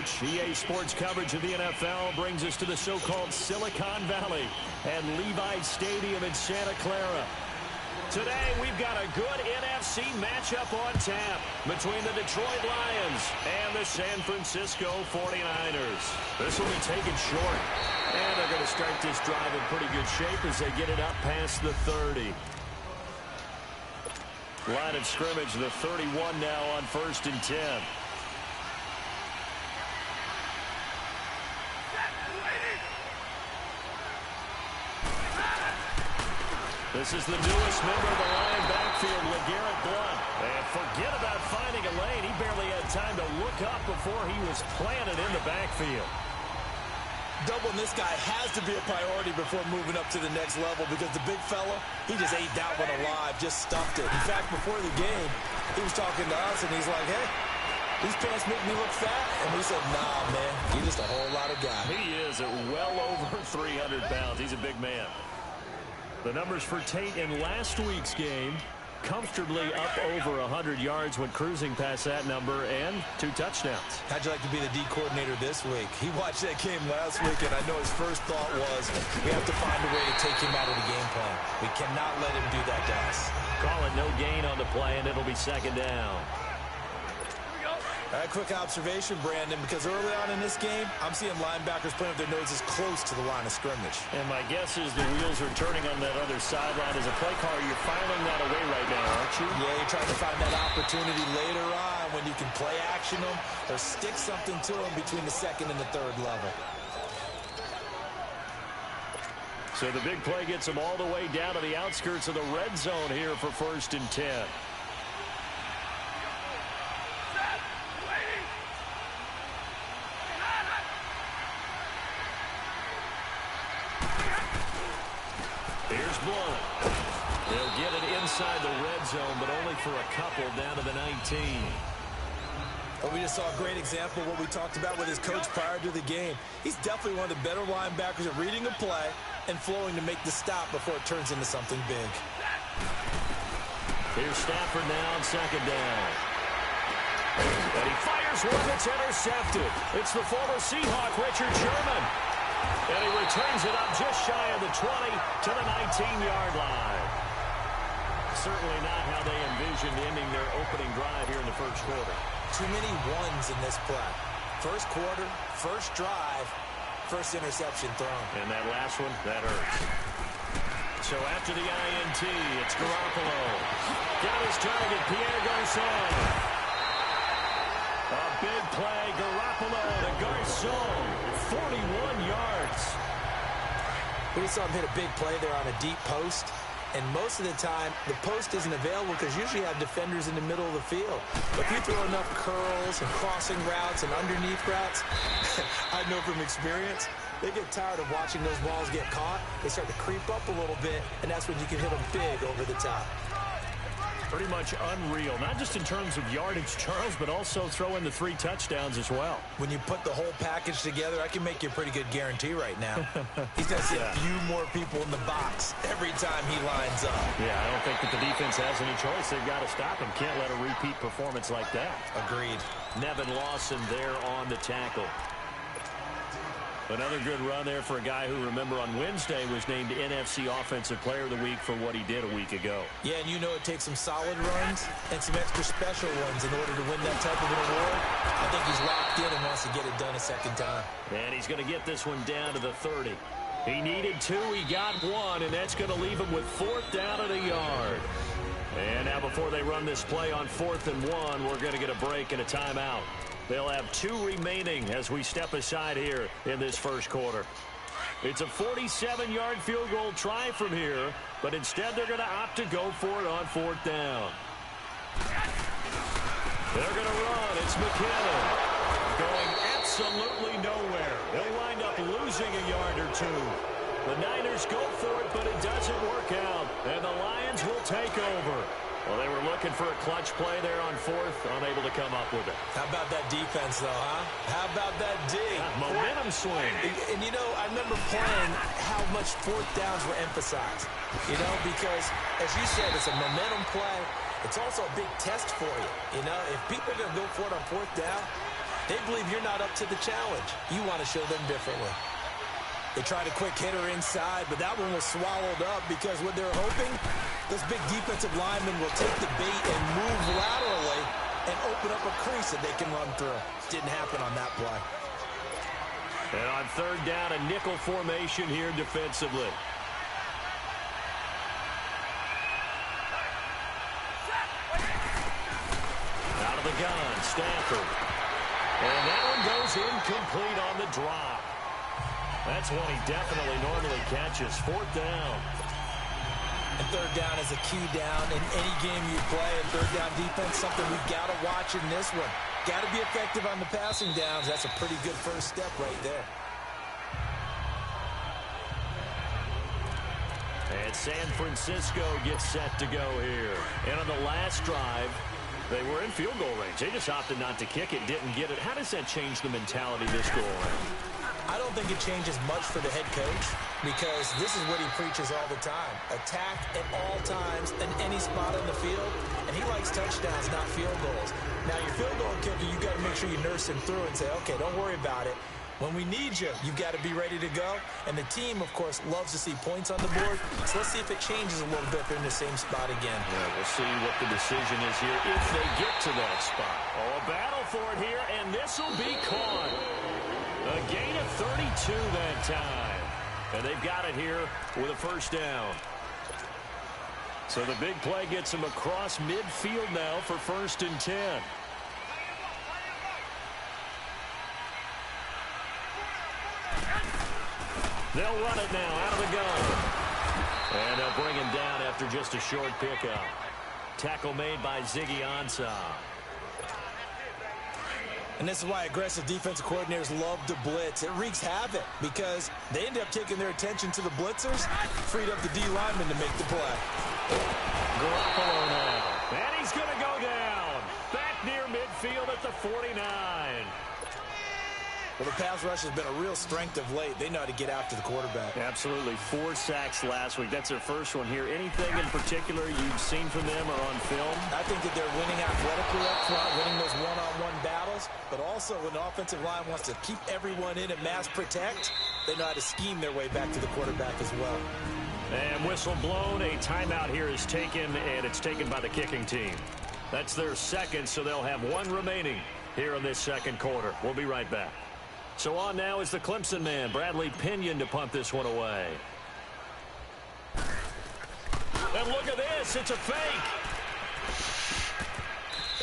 Coach. EA Sports coverage of the NFL brings us to the so-called Silicon Valley and Levi Stadium in Santa Clara. Today, we've got a good NFC matchup on tap between the Detroit Lions and the San Francisco 49ers. This will be taken short, and they're going to start this drive in pretty good shape as they get it up past the 30. Line of scrimmage, the 31 now on 1st and 10. This is the newest member of the Lion backfield, LeGarrette Blount. And forget about finding a lane. He barely had time to look up before he was planted in the backfield. Doubling this guy has to be a priority before moving up to the next level because the big fella, he just ate that one alive, just stuffed it. In fact, before the game, he was talking to us, and he's like, hey, these pants make me look fat. And we said, nah, man, you're just a whole lot of guy. He is at well over 300 pounds. He's a big man. The numbers for Tate in last week's game, comfortably up over 100 yards when cruising past that number, and 2 touchdowns. How'd you like to be the D coordinator this week? He watched that game last week, and I know his first thought was, we have to find a way to take him out of the game plan. We cannot let him do that to us. Call it no gain on the play, and it'll be 2nd down. A quick observation, Brandon, because early on in this game, I'm seeing linebackers playing with their noses close to the line of scrimmage. And my guess is the wheels are turning on that other sideline. As a play caller, you're filing that away right now, aren't you? Yeah, you're trying to find that opportunity later on when you can play action them or stick something to them between the 2nd and the 3rd level. So the big play gets them all the way down to the outskirts of the red zone here for 1st and 10. Here's Blount. They'll get it inside the red zone, but only for a couple down to the 19. Well, we just saw a great example of what we talked about with his coach prior to the game. He's definitely one of the better linebackers at reading a play and flowing to make the stop before it turns into something big. Here's Stafford now on 2nd down. And he fires one that's intercepted. It's the former Seahawk, Richard Sherman. And he returns it up just shy of the 20 to the 19-yard line. Certainly not how they envisioned ending their opening drive here in the 1st quarter. Too many ones in this play. 1st quarter, 1st drive, 1st interception thrown. And that last one, that hurts. So after the INT, it's Garoppolo. Got his target, Pierre Garçon. A big play, Garoppolo to Garçon. 41 yards. We just saw him hit a big play there on a deep post. And most of the time, the post isn't available because usually you have defenders in the middle of the field. But if you throw enough curls and crossing routes and underneath routes, I know from experience, they get tired of watching those balls get caught. They start to creep up a little bit, and that's when you can hit them big over the top. Pretty much unreal, not just in terms of yardage, Charles, but also throw in the 3 touchdowns as well. When you put the whole package together, I can make you a pretty good guarantee right now. He's going to see a few more people in the box every time he lines up. Yeah, I don't think that the defense has any choice. They've got to stop him. Can't let a repeat performance like that. Agreed. Nevin Lawson there on the tackle. Another good run there for a guy who, remember, on Wednesday was named NFC Offensive Player of the Week for what he did a week ago. Yeah, and you know it takes some solid runs and some extra special ones in order to win that type of an award. I think he's locked in and wants to get it done a 2nd time. And he's going to get this one down to the 30. He needed 2, he got 1, and that's going to leave him with 4th down at a yard. And now before they run this play on 4th and 1, we're going to get a break and a timeout. They'll have 2 remaining as we step aside here in this 1st quarter. It's a 47-yard field goal try from here, but instead they're going to opt to go for it on 4th down. They're going to run. It's McKinnon going absolutely nowhere. They'll wind up losing a yard or 2. The Niners go for it, but it doesn't work out, and the Lions will take over. Well, they were looking for a clutch play there on 4th, unable to come up with it. How about that defense, though, huh? How about that D? Momentum swing. And, you know, I remember playing how much 4th downs were emphasized. You know, because, as you said, it's a momentum play. It's also a big test for you. You know, if people are going to go for it on 4th down, They believe you're not up to the challenge. You want to show them differently. They tried a quick hitter inside, but that one was swallowed up because what they're hoping, those big defensive linemen will take the bait and move laterally and open up a crease that they can run through. Didn't happen on that play. And on third down, a nickel formation here defensively. Out of the gun, Stafford. And that one goes incomplete on the drop. That's one he definitely normally catches. Fourth down. And third down is a key down in any game you play. And third down defense, something we've got to watch in this one. Got to be effective on the passing downs. That's a pretty good first step right there. And San Francisco gets set to go here. And on the last drive, they were in field goal range. They just opted not to kick it, didn't get it. How does that change the mentality this go around? I don't think it changes much for the head coach because this is what he preaches all the time. Attack at all times in any spot on the field, and he likes touchdowns, not field goals. Now, your field goal kicker, you got to make sure you nurse him through and say, okay, don't worry about it. When we need you, you got to be ready to go. And the team, of course, loves to see points on the board. So let's see if it changes a little bit if they're in the same spot again. Yeah, we'll see what the decision is here if they get to that spot. Oh, a battle for it here, and this will be caught. A gain of 32 that time. And they've got it here with a first down. So the big play gets them across midfield now for 1st and 10. They'll run it now out of the gun. And they'll bring him down after just a short pickup. Tackle made by Ziggy Ansah. And this is why aggressive defensive coordinators love to blitz. It wreaks havoc because they end up taking their attention to the blitzers, freed up the D lineman to make the play. Garoppolo now. And he's going to go down. Back near midfield at the 49. Well, the pass rush has been a real strength of late. They know how to get after the quarterback. Absolutely. 4 sacks last week. That's their first one here. Anything in particular you've seen from them or on film? I think that they're winning athletically up front, winning those one-on-one battles. But also when the offensive line wants to keep everyone in and mass protect, they know how to scheme their way back to the quarterback as well. And whistle blown. A timeout here is taken, and it's taken by the kicking team. That's their second, so they'll have 1 remaining here in this second quarter. We'll be right back. So on now is the Clemson man, Bradley Pinion, to punt this one away. And look at this. It's a fake.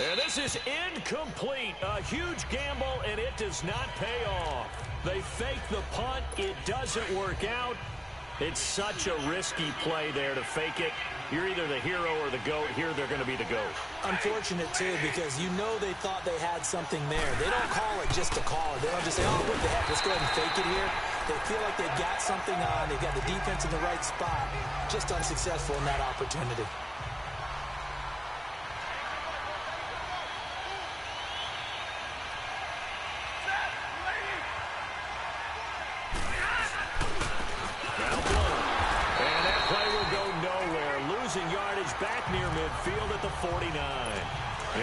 And this is incomplete. A huge gamble, and it does not pay off. They fake the punt. It doesn't work out. It's such a risky play there to fake it. You're either the hero or the GOAT. Here they're going to be the GOAT. Unfortunate, too, because you know they thought they had something there. They don't call it just to call it. They don't just say, oh, what the heck, let's go ahead and fake it here. They feel like they've got something on. They've got the defense in the right spot. Just unsuccessful in that opportunity. Back near midfield at the 49.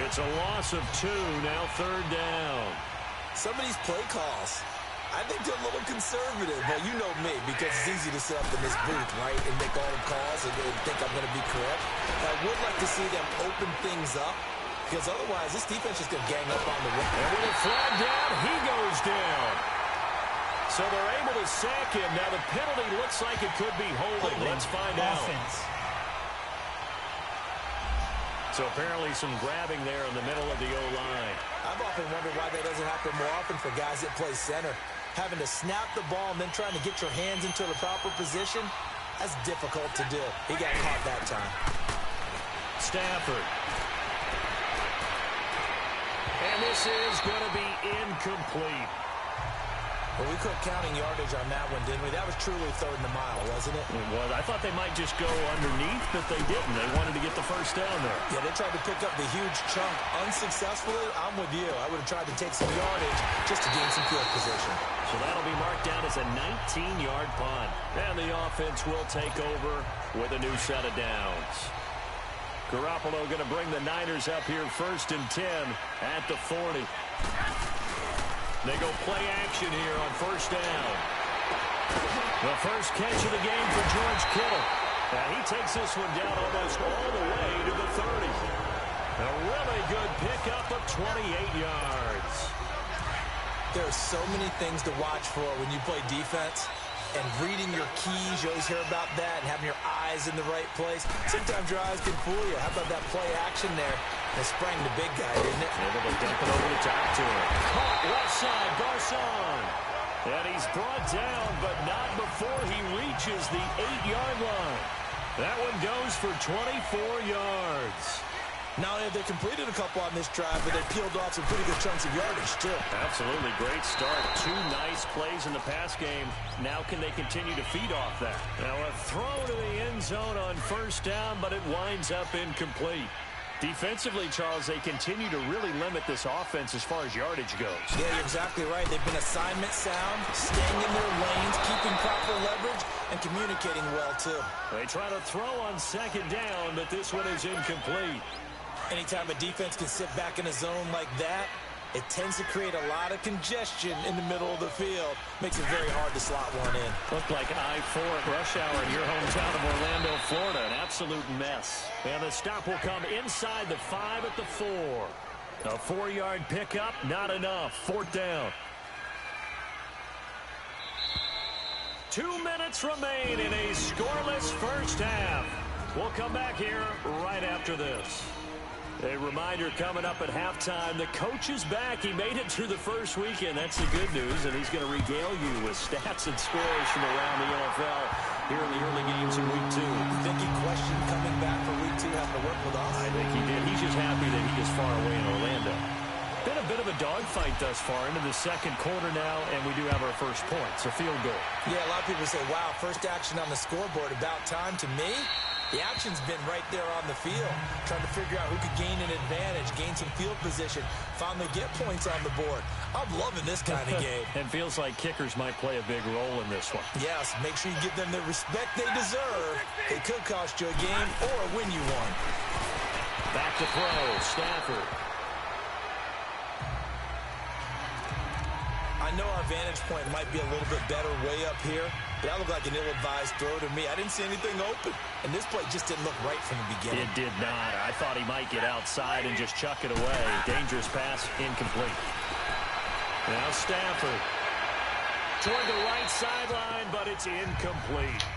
It's a loss of 2, now 3rd down. Some of these play calls, I think they're a little conservative, but you know me, because it's easy to sit up in this booth, right, and make all the calls and think I'm going to be correct. But I would like to see them open things up, because otherwise this defense is going to gang up on the run. And with a flag down, he goes down. So they're able to sack him. Now the penalty looks like it could be holding. Let's find out. So apparently some grabbing there in the middle of the O-line. I've often wondered why that doesn't happen more often for guys that play center. Having to snap the ball and then trying to get your hands into the proper position, that's difficult to do. He got caught that time. Stafford. And this is going to be incomplete. Well, we quit counting yardage on that one, didn't we? That was truly 3rd and a mile, wasn't it? It was. I thought they might just go underneath, but they didn't. They wanted to get the first down there. Yeah, they tried to pick up the huge chunk unsuccessfully. I'm with you. I would have tried to take some yardage just to gain some field position. So that'll be marked down as a 19-yard punt. And the offense will take over with a new set of downs. Garoppolo going to bring the Niners up here 1st and 10 at the 40. They go play action here on first down. The first catch of the game for George Kittle. And he takes this one down almost all the way to the 30. A really good pickup of 28 yards. There are so many things to watch for when you play defense. And reading your keys, you always hear about that, and having your eyes in the right place. Sometimes your eyes can fool you. How about that play action there? They sprang the big guy, didn't it? Able to dump it over the top to him. Caught left side, Garcon. And he's brought down, but not before he reaches the 8-yard line. That one goes for 24 yards. Not only have they completed a couple on this drive, but they peeled off some pretty good chunks of yardage, too. Absolutely. Great start. 2 nice plays in the pass game. Now can they continue to feed off that? Now a throw to the end zone on first down, but it winds up incomplete. Defensively, Charles, they continue to really limit this offense as far as yardage goes. Yeah, you're exactly right. They've been assignment sound, staying in their lanes, keeping proper leverage, and communicating well, too. They try to throw on second down, but this one is incomplete. Anytime a defense can sit back in a zone like that, it tends to create a lot of congestion in the middle of the field. Makes it very hard to slot one in. Looked like I-4 at rush hour in your hometown of Orlando, Florida. An absolute mess. And the stop will come inside the 5 at the 4. A 4-yard pickup, not enough. 4th down. 2 minutes remain in a scoreless first half. We'll come back here right after this. A reminder coming up at halftime, the coach is back. He made it through the first weekend. That's the good news, and he's going to regale you with stats and scores from around the NFL here in the early games in Week 2. You think he questioned coming back for Week 2 having to work with us? I think he did. He's just happy that he is far away in Orlando. Been a bit of a dogfight thus far into the second quarter now, and we do have our first points, a field goal. Yeah, a lot of people say, wow, first action on the scoreboard, about time. To me, the action's been right there on the field, trying to figure out who could gain an advantage, gain some field position, finally get points on the board. I'm loving this kind of game. And feels like kickers might play a big role in this one. Yes, make sure you give them the respect they deserve. It could cost you a game or win you one. Back to throw, Stafford. I know our vantage point might be a little bit better way up here, but that looked like an ill-advised throw to me. I didn't see anything open, and this play just didn't look right from the beginning. It did not. I thought he might get outside and just chuck it away. Dangerous pass, incomplete. Now Stafford toward the right sideline, but it's incomplete.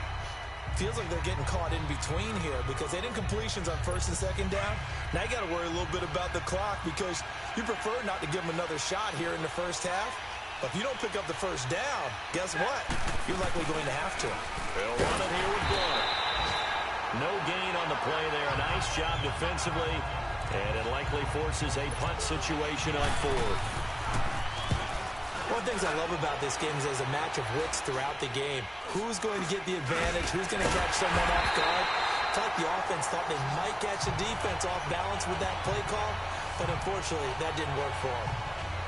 Feels like they're getting caught in between here because they didn't completions on first and second down. Now you got to worry a little bit about the clock because you prefer not to give them another shot here in the first half. But if you don't pick up the first down, guess what? You're likely going to have to. They'll run it here with Blunt. No gain on the play there. Nice job defensively. And it likely forces a punt situation on 4th. One of the things I love about this game is there's a match of wits throughout the game. Who's going to get the advantage? Who's going to catch someone off guard? I feel like the offense thought they might catch the defense off balance with that play call, but unfortunately, that didn't work for them.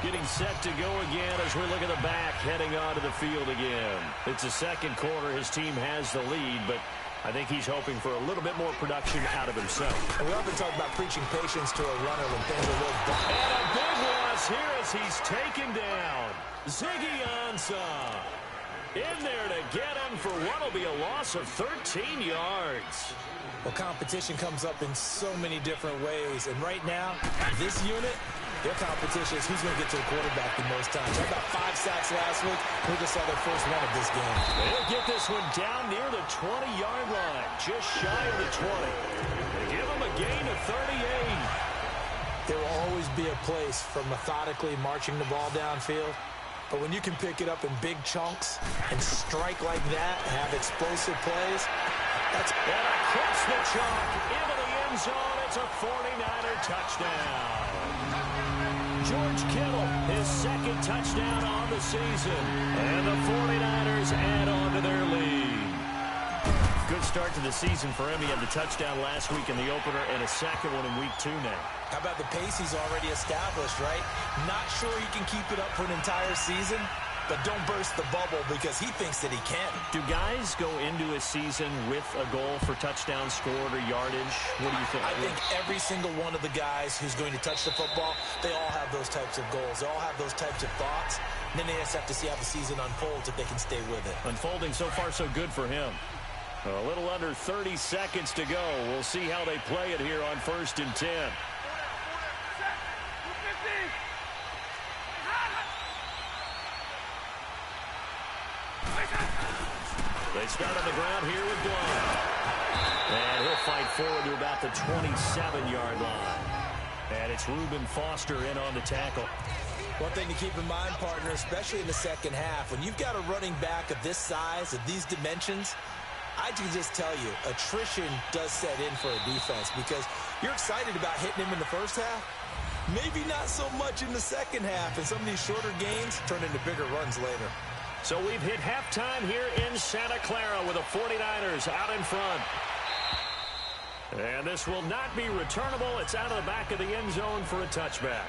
Getting set to go again as we look at the back, heading onto the field again. It's the second quarter. His team has the lead, but I think he's hoping for a little bit more production out of himself. And we often talk about preaching patience to a runner when things are a little bad. And a big loss here as he's taken down. Ziggy Ansah in there to get him for what will be a loss of 13 yards. Well, competition comes up in so many different ways. And right now, this unit, their competition is who's going to get to the quarterback the most times. They got 5 sacks last week. We just saw their first one of this game. They'll get this one down near the 20-yard line, just shy of the 20. They give them a gain of 38. There will always be a place for methodically marching the ball downfield. But when you can pick it up in big chunks and strike like that, have explosive plays, that's... And across the chalk into the end zone. It's a 49er touchdown. George Kittle, his second touchdown on the season. And the 49ers add on to their lead. Good start to the season for him. He had the touchdown last week in the opener and a second one in Week 2 now. How about the pace he's already established, right? Not sure he can keep it up for an entire season, but don't burst the bubble because he thinks that he can. Do guys go into a season with a goal for touchdown scored or yardage? What do you think? I think every single one of the guys who's going to touch the football, they all have those types of goals. They all have those types of thoughts. And then they just have to see how the season unfolds if they can stay with it. Unfolding so far so good for him. A little under 30 seconds to go. We'll see how they play it here on 1st and 10. They start on the ground here with Blount. And he'll fight forward to about the 27-yard line. And it's Reuben Foster in on the tackle. One thing to keep in mind, partner, especially in the second half, when you've got a running back of this size, of these dimensions, I can just tell you, attrition does set in for a defense because you're excited about hitting him in the first half. Maybe not so much in the second half, and some of these shorter gains turn into bigger runs later. So we've hit halftime here in Santa Clara with the 49ers out in front. And this will not be returnable. It's out of the back of the end zone for a touchback.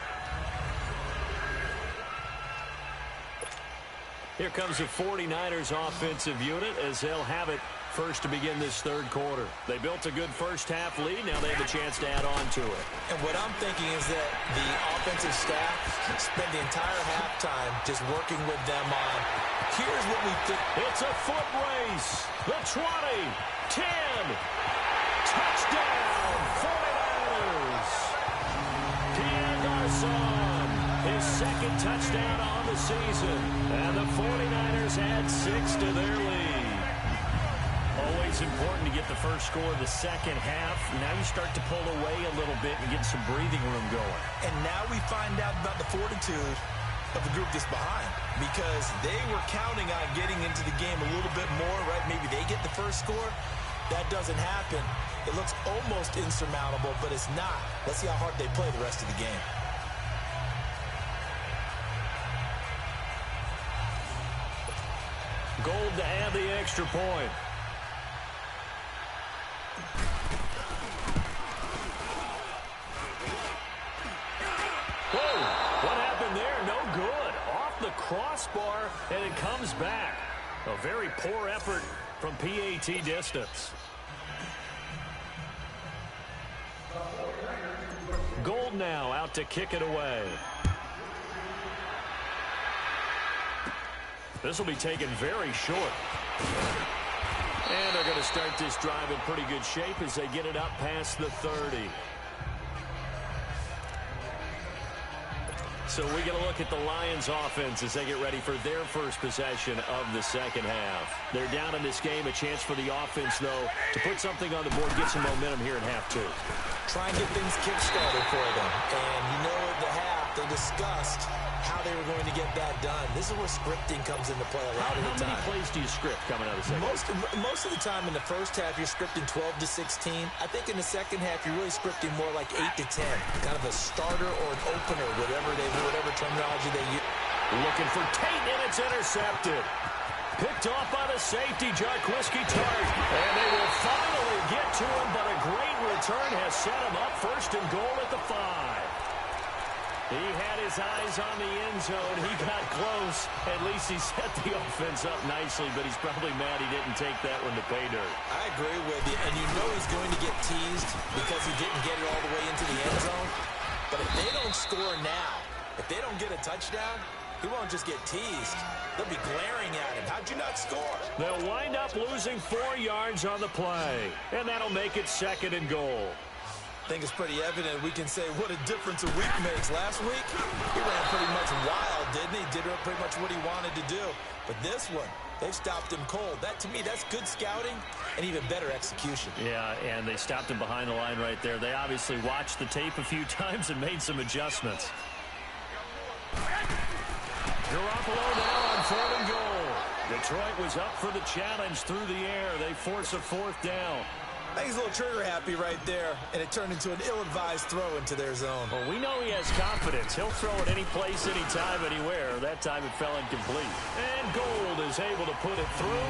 Here comes the 49ers offensive unit as they'll have it first to begin this third quarter. They built a good first half lead. Now they have a chance to add on to it. And what I'm thinking is that the offensive staff spent the entire halftime just working with them on, here's what we think. It's a foot race. The 20, 10, touchdown, 49ers. Pierre Garçon, his second touchdown on the season. And the 49ers add 6 to their lead. Always important to get the first score of the second half. Now you start to pull away a little bit and get some breathing room going. And now we find out about the fortitude of the group that's behind because they were counting on getting into the game a little bit more, right? Maybe they get the first score. That doesn't happen. It looks almost insurmountable, but it's not. Let's see how hard they play the rest of the game. Gold to add the extra point. Whoa, what happened there? No good. Off the crossbar, and it comes back. A very poor effort from PAT distance. Gold now out to kick it away. This will be taken very short. And they're going to start this drive in pretty good shape as they get it up past the 30. So we get a look at the Lions offense as they get ready for their first possession of the second half. They're down in this game. A chance for the offense, though, to put something on the board, get some momentum here in half two. Try and get things kick-started for them. And you know at the half, they discussed how they were going to get that done. This is where scripting comes into play a lot of the time. How many plays do you script coming out of the second half? Most of the time in the first half, you're scripting 12 to 16. I think in the second half, you're really scripting more like 8 to 10. Kind of a starter or an opener, whatever terminology they use. Looking for Tate, and it's intercepted. Picked off by the safety, Jarquiski Tart. And they will finally get to him, but a great return has set him up first and goal at the 5. He had his eyes on the end zone. He got close. At least he set the offense up nicely, but he's probably mad he didn't take that one to pay dirt. I agree with you, and you know he's going to get teased because he didn't get it all the way into the end zone. But if they don't score now, if they don't get a touchdown, he won't just get teased. They'll be glaring at him. How'd you not score? They'll wind up losing 4 yards on the play, and that'll make it 2nd and goal. I think it's pretty evident we can say what a difference a week makes. Last week, he ran pretty much wild, didn't he? Did pretty much what he wanted to do. But this one, they've stopped him cold. That, to me, that's good scouting and even better execution. Yeah, and they stopped him behind the line right there. They obviously watched the tape a few times and made some adjustments. Garoppolo now on 4th and goal. Detroit was up for the challenge through the air. They force a 4th down. I think he's a little trigger happy right there, and it turned into an ill-advised throw into their zone. Well, we know he has confidence. He'll throw it any place, anytime, anywhere. That time it fell incomplete. And Gold is able to put it through,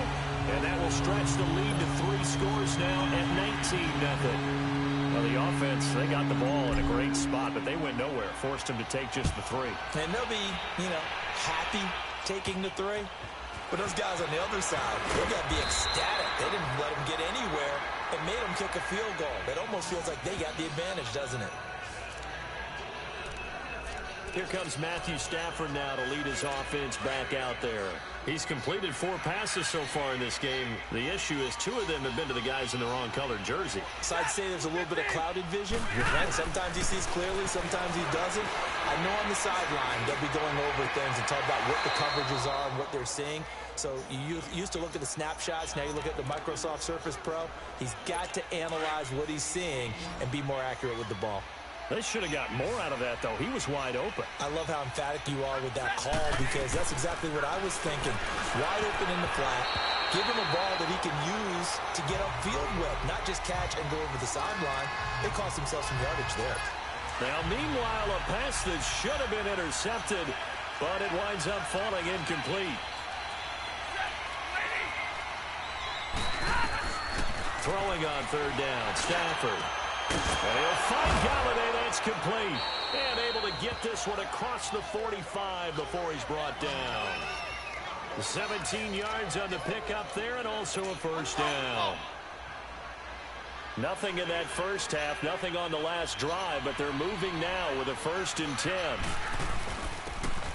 and that will stretch the lead to 3 scores now at 19-0. Well, the offense, they got the ball in a great spot, but they went nowhere. Forced him to take just the 3. And they'll be, happy taking the three. But those guys on the other side, they got to be ecstatic. They didn't let him get anywhere and made him kick a field goal. It almost feels like they got the advantage, doesn't it? Here comes Matthew Stafford now to lead his offense back out there. He's completed 4 passes so far in this game. The issue is 2 of them have been to the guys in the wrong colored jersey. So I'd say there's a little bit of clouded vision. Sometimes he sees clearly, sometimes he doesn't. I know on the sideline they'll be going over things and talk about what the coverages are and what they're seeing. So you used to look at the snapshots. Now you look at the Microsoft Surface Pro. He's got to analyze what he's seeing and be more accurate with the ball. They should have got more out of that, though. He was wide open. I love how emphatic you are with that call because that's exactly what I was thinking. Wide open in the flat. Give him a ball that he can use to get upfield with, not just catch and go over the sideline. They cost themselves some yardage there. Now, meanwhile, a pass that should have been intercepted, but it winds up falling incomplete. Throwing on 3rd down, Stafford. And he'll find Galladay. That's complete. And able to get this one across the 45 before he's brought down. 17 yards on the pickup there and also a first down. Nothing in that first half, nothing on the last drive, but they're moving now with a 1st and 10.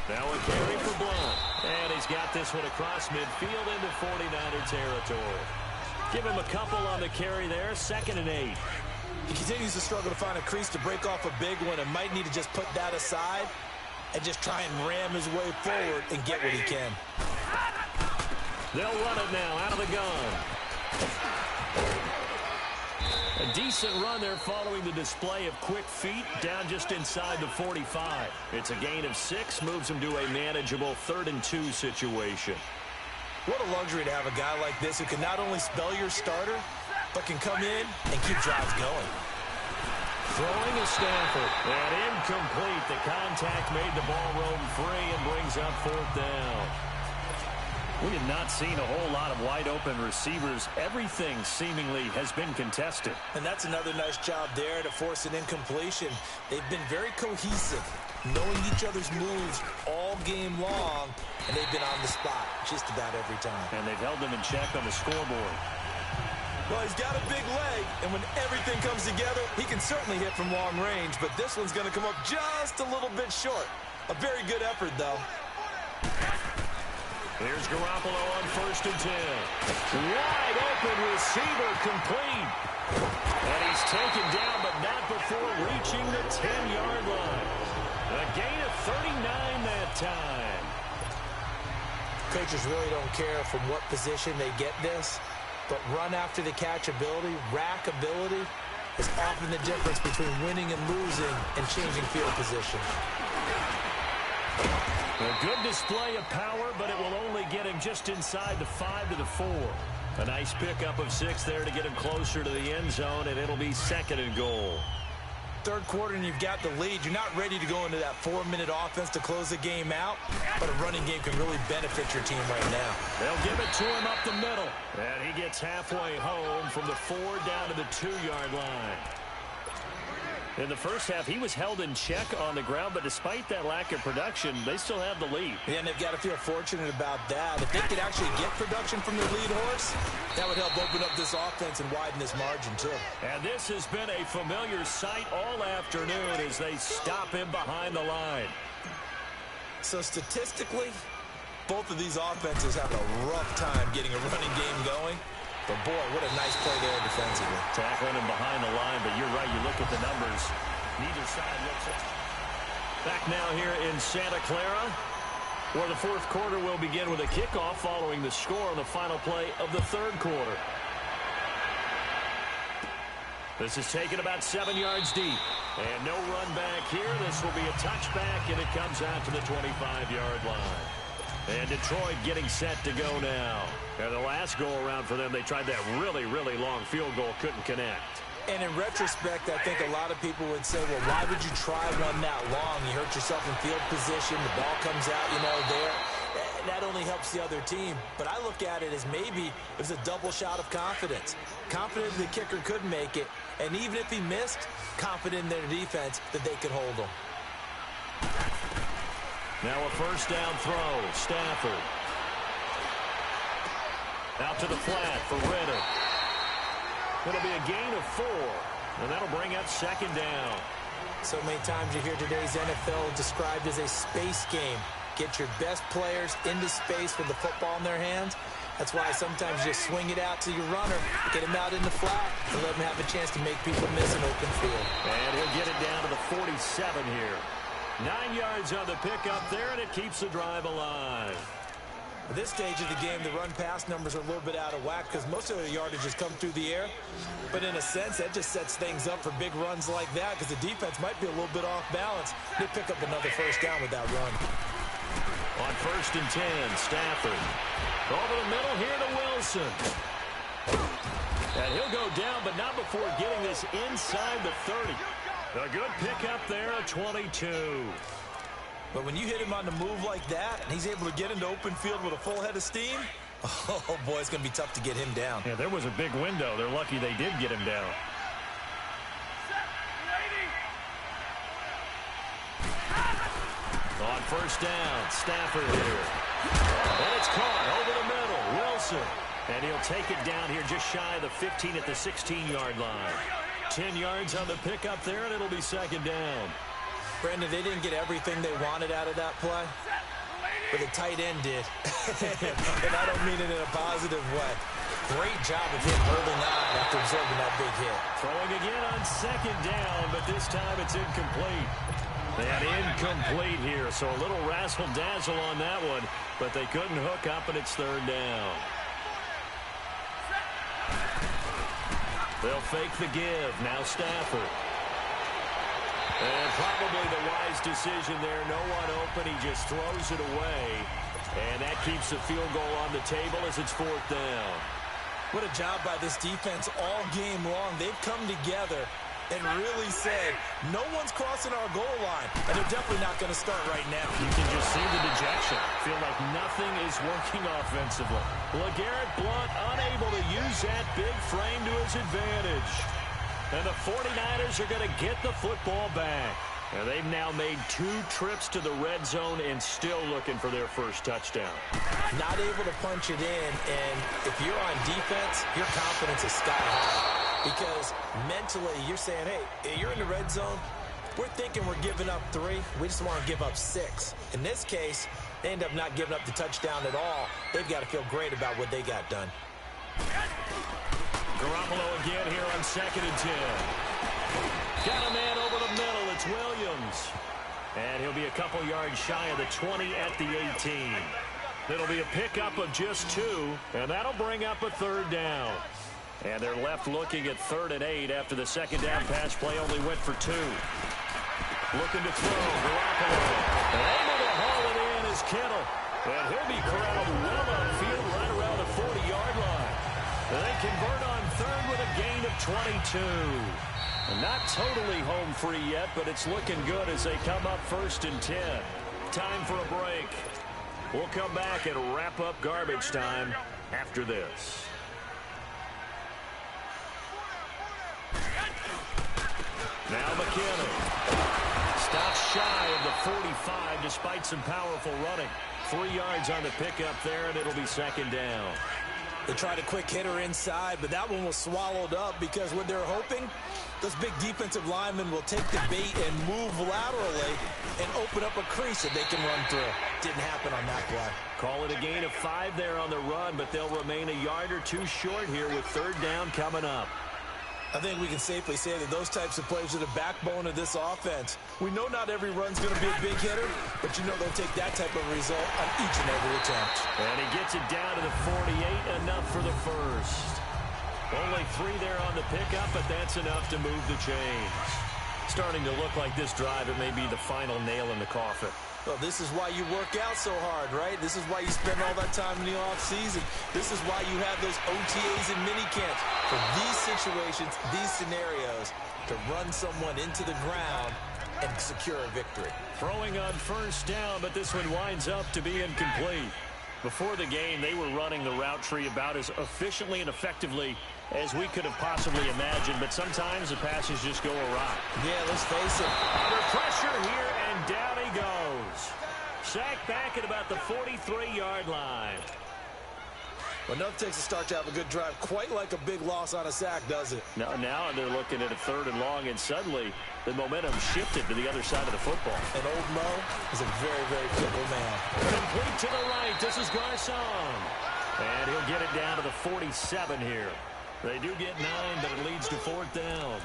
Now a carry for Blount. And he's got this one across midfield into 49er territory. Give him a couple on the carry there, 2nd and 8. He continues to struggle to find a crease to break off a big one and might need to just put that aside and just try and ram his way forward and get what he can. They'll run it now out of the gun. A decent run there following the display of quick feet down just inside the 45. It's a gain of 6, moves him to a manageable 3rd and 2 situation. What a luxury to have a guy like this who can not only spell your starter, but can come in and keep drives going. Throwing is Stafford. And incomplete. The contact made the ball roam free and brings up 4th down. We have not seen a whole lot of wide-open receivers. Everything seemingly has been contested. And that's another nice job there to force an incompletion. They've been very cohesive, knowing each other's moves all game long, and they've been on the spot just about every time. And they've held them in check on the scoreboard. Well, he's got a big leg, and when everything comes together, he can certainly hit from long range, but this one's going to come up just a little bit short. A very good effort, though. Here's Garoppolo on 1st and 10. Wide open receiver complete. And he's taken down, but not before reaching the 10-yard line. A gain of 39 that time. Coaches really don't care from what position they get this. But run after the catch ability, rack ability, is often the difference between winning and losing and changing field position. A good display of power, but it will only get him just inside the 5 to the 4. A nice pickup of 6 there to get him closer to the end zone, and it'll be 2nd and goal. 3rd quarter and you've got the lead. You're not ready to go into that 4-minute offense to close the game out, but a running game can really benefit your team right now. They'll give it to him up the middle, and he gets halfway home from the 4 down to the 2-yard line. In the first half, he was held in check on the ground, but despite that lack of production, they still have the lead. And they've got to feel fortunate about that. If they could actually get production from their lead horse, that would help open up this offense and widen this margin, too. And this has been a familiar sight all afternoon as they stop him behind the line. So statistically, both of these offenses have a rough time getting a running game going. But, boy, what a nice play there defensively. Tackling him behind the line, but you're right. You look at the numbers. Neither side looks it. Back now here in Santa Clara, where the 4th quarter will begin with a kickoff following the score on the final play of the 3rd quarter. This is taken about 7 yards deep. And no run back here. This will be a touchback, and it comes out to the 25-yard line. And Detroit getting set to go now. And the last go-around for them, they tried that really, really long field goal, couldn't connect. And in retrospect, I think a lot of people would say, well, why would you try one that long? You hurt yourself in field position. The ball comes out, there. That only helps the other team. But I look at it as maybe it was a double shot of confidence. Confident the kicker could make it. And even if he missed, confident in their defense that they could hold him. Now a first down throw. Stafford. Out to the flat for Riddick. It'll be a gain of 4, and that'll bring up second down. So many times you hear today's NFL described as a space game. Get your best players into space with the football in their hands. That's why sometimes you swing it out to your runner, get him out in the flat, and let him have a chance to make people miss an open field. And he'll get it down to the 47 here. 9 yards on the pickup there, and it keeps the drive alive. At this stage of the game, the run-pass numbers are a little bit out of whack because most of the yardage has come through the air. But in a sense, that just sets things up for big runs like that because the defense might be a little bit off balance. They pick up another first down with that run. On 1st and 10, Stafford. Over the middle here to Wilson. And he'll go down, but not before getting this inside the 30. A good pickup there, a 22. But when you hit him on the move like that, and he's able to get into open field with a full head of steam, oh, boy, it's going to be tough to get him down. Yeah, there was a big window. They're lucky they did get him down. On 1st down, Stafford here. And it's caught over the middle. Wilson. And he'll take it down here just shy of the 15 at the 16-yard line. 10 yards on the pickup there, and it'll be second down. Brandon, they didn't get everything they wanted out of that play, but the tight end did. And I don't mean it in a positive way. Great job of him holding on after absorbing that big hit. Throwing again on second down, but this time it's incomplete. They had incomplete here, so a little razzle-dazzle on that one, but they couldn't hook up, and it's third down. They'll fake the give. Now Stafford. And probably the wise decision there. No one open. He just throws it away. And that keeps the field goal on the table as it's fourth down. What a job by this defense all game long. They've come together and really said, no one's crossing our goal line. And they're definitely not going to start right now. You can just see the dejection. Feel like nothing is working offensively. LeGarrette Blount unable to use that big frame to his advantage. And the 49ers are going to get the football back. And they've now made 2 trips to the red zone and still looking for their first touchdown. Not able to punch it in, and if you're on defense, your confidence is sky high. Because mentally, you're saying, hey, you're in the red zone. We're thinking we're giving up 3. We just want to give up 6. In this case, they end up not giving up the touchdown at all. They've got to feel great about what they got done. Garoppolo again here on 2nd and 10. Got a man over the middle. It's Williams. And he'll be a couple yards shy of the 20 at the 18. It'll be a pickup of just 2, and that'll bring up a third down. And they're left looking at 3rd and 8 after the second down pass play only went for 2. Looking to throw. Garoppolo. And able to haul it in is Kittle. And he'll be corralled well upfield right around the 40-yard line. And they convert on 3rd with a gain of 22. And not totally home free yet, but it's looking good as they come up 1st and 10. Time for a break. We'll come back and wrap up garbage time after this. Now McKinnon. Stops shy of the 45 despite some powerful running. 3 yards on the pickup there, and it'll be second down. They tried a quick hitter inside, but that one was swallowed up because what they're hoping, those big defensive linemen will take the bait and move laterally and open up a crease that they can run through. Didn't happen on that play. Call it a gain of 5 there on the run, but they'll remain a yard or 2 short here with third down coming up. I think we can safely say that those types of plays are the backbone of this offense. We know not every run's going to be a big hitter, but you know they'll take that type of result on each and every attempt. And he gets it down to the 48, enough for the first. Only 3 there on the pickup, but that's enough to move the chains. Starting to look like this drive, it may be the final nail in the coffin. Well, this is why you work out so hard, right? This is why you spend all that time in the offseason. This is why you have those OTAs and minicamps. For these situations, these scenarios, to run someone into the ground and secure a victory. Throwing on first down, but this one winds up to be incomplete. Before the game, they were running the route tree about as efficiently and effectively as we could have possibly imagined, but sometimes the passes just go awry. Yeah, let's face it. Under pressure here, and down he goes. Sacked back at about the 43-yard line. Well, enough takes a start to have a good drive. Quite like a big loss on a sack, does it? Now they're looking at a 3rd and long, and suddenly the momentum shifted to the other side of the football. And old Mo is a very, very fickle man. Complete to the right. This is Garcon. And he'll get it down to the 47 here. They do get 9, but it leads to 4th down.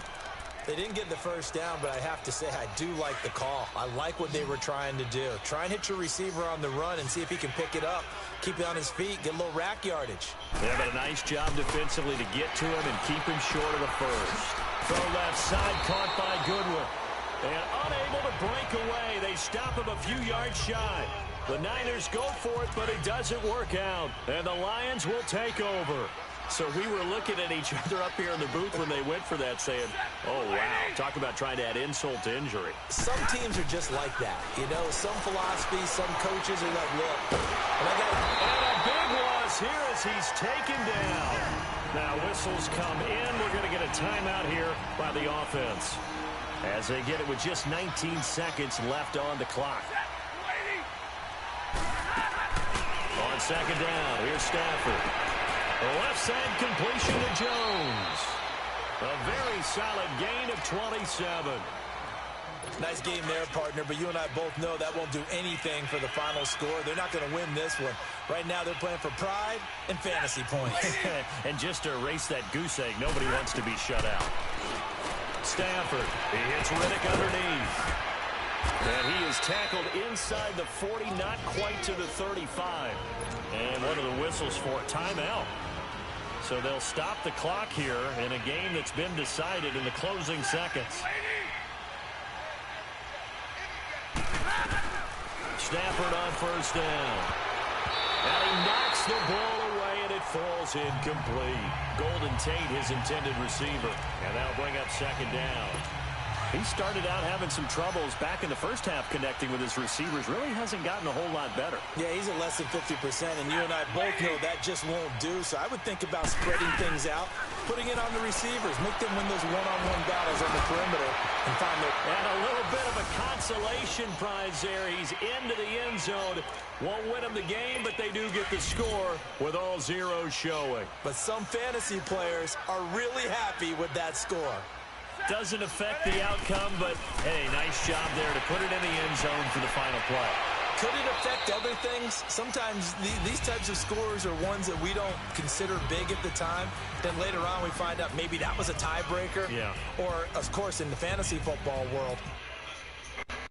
They didn't get the first down, but I have to say I do like the call. I like what they were trying to do. Try and hit your receiver on the run and see if he can pick it up. Keep it on his feet, get a little rack yardage. Yeah, but a nice job defensively to get to him and keep him short of the first. Throw left side, caught by Goodwin. And unable to break away. They stop him a few yards shy. The Niners go for it, but it doesn't work out. And the Lions will take over. So we were looking at each other up here in the booth when they went for that saying, oh, wow, talk about trying to add insult to injury. Some teams are just like that. You know, some philosophies, some coaches are like, look. And a big loss here as he's taken down. Now whistles come in. We're going to get a timeout here by the offense as they get it with just 19 seconds left on the clock. On 2nd down, here's Stafford. The left side completion to Jones. A very solid gain of 27. Nice game there, partner, but you and I both know that won't do anything for the final score. They're not going to win this one. Right now they're playing for pride and fantasy points. And just to erase that goose egg, nobody wants to be shut out. Stafford, he hits Riddick underneath. And he is tackled inside the 40, not quite to the 35. And one of the whistles for a timeout. So they'll stop the clock here in a game that's been decided in the closing seconds. Stafford on 1st down. And he knocks the ball away, and it falls incomplete. Golden Tate, his intended receiver. And that'll bring up 2nd down. He started out having some troubles back in the first half connecting with his receivers. Really hasn't gotten a whole lot better. Yeah, he's at less than 50%, and you and I both know that just won't do. So I would think about spreading things out, putting it on the receivers, make them win those one-on-one battles on the perimeter, and find their... And a little bit of a consolation prize there. He's into the end zone. Won't win them the game, but they do get the score with all zeros showing. But some fantasy players are really happy with that score. Doesn't affect the outcome, but, hey, nice job there to put it in the end zone for the final play. Could it affect other things? Sometimes these types of scores are ones that we don't consider big at the time. Then later on we find out maybe that was a tiebreaker. Yeah. Or, of course, in the fantasy football world,